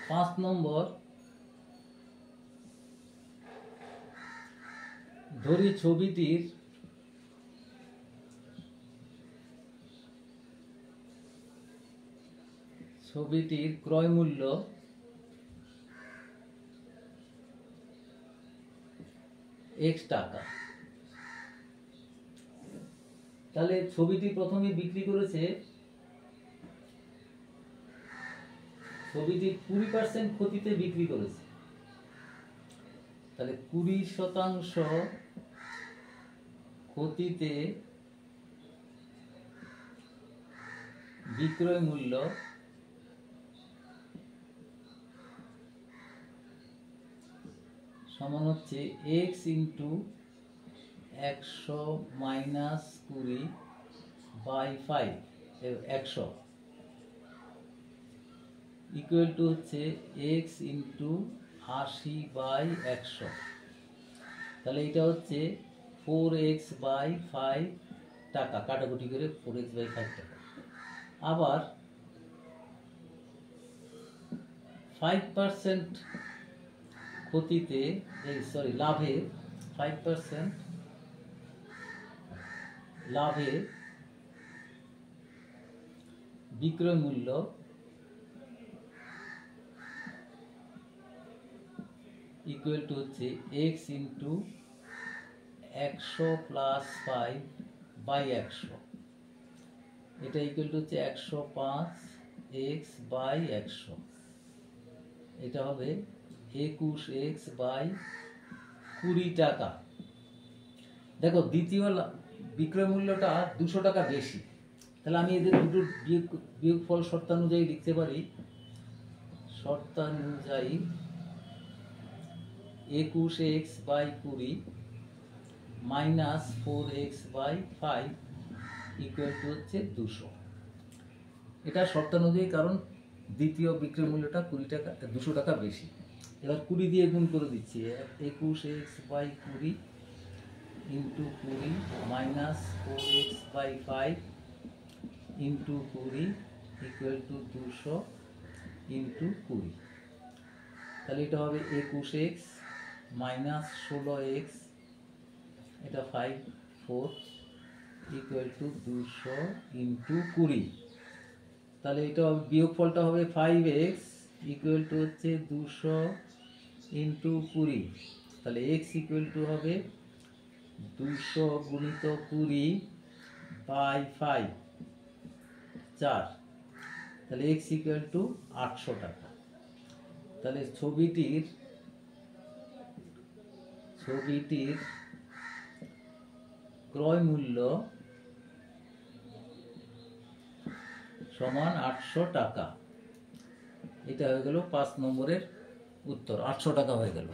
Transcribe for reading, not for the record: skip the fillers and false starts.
5 নম্বর, ধরি ছবিটির ক্রয় মূল্য x টাকা। তাহলে ছবিটি প্রথমে বিক্রি করেছে, ছবিটি 20% ক্ষতিতে বিক্রি করেছে। তাহলে 20% ক্ষতিতে বিক্রয় মূল্য সমান হচ্ছে x into 100 minus 20 by 5 100 equal to হচ্ছে x ইন্টু 80 বাই 100। তাহলে এটা হচ্ছে 4x বাই 5 টাকা, কাটাকুটি করে 4x বাই 5 টাকা। আবার 5% ক্ষতিতে লাভে 5% লাভে বিক্রয় মূল্য ইকুয়াল টু হচ্ছে x ইন্টু 100 প্লাস 5 বাই 100। এটা ইকুয়াল টু হচ্ছে 105x বাই 100। এটা হবে 21x বাই 20 টাকা। দেখো দ্বিতীয় বিক্রয় মূল্যটা 200 টাকা বেশি। তাহলে আমি এদের দুটোর বিয়োগফল শর্তানুযায়ী লিখতে পারি। শর্তানুযায়ী 21x by 20 minus 4x by 5 equal to হচ্ছে 200। এটা শর্তানুযায়ী, কারণ দ্বিতীয় বিক্রয় মূল্যটা 200 টাকা বেশি। এবার 20 দিয়ে গুণ করে দিচ্ছি। 21x by 20 into 20 minus 4x by 5 into 20 equal to 200 into 20। তাহলে এটা হবে 21x মাইনাস 16x, এটা 4 ইকুয়াল টু 200 ইন্টু 20। তাহলে এটা বিয়োগফলটা হবে 5x ইকুয়াল টু হচ্ছে 200 ইন্টু 20। তাহলে x ইকুয়াল টু হবে 200 গুণিত 20 বাই 5 4। তাহলে x ইকুয়াল টু 800 টাকা। তাহলে ছবিটির ক্রয় মূল্য সমান 800 টাকা। এটা হয়ে গেল 5 নম্বরের উত্তর। 800 টাকা হয়ে গেল।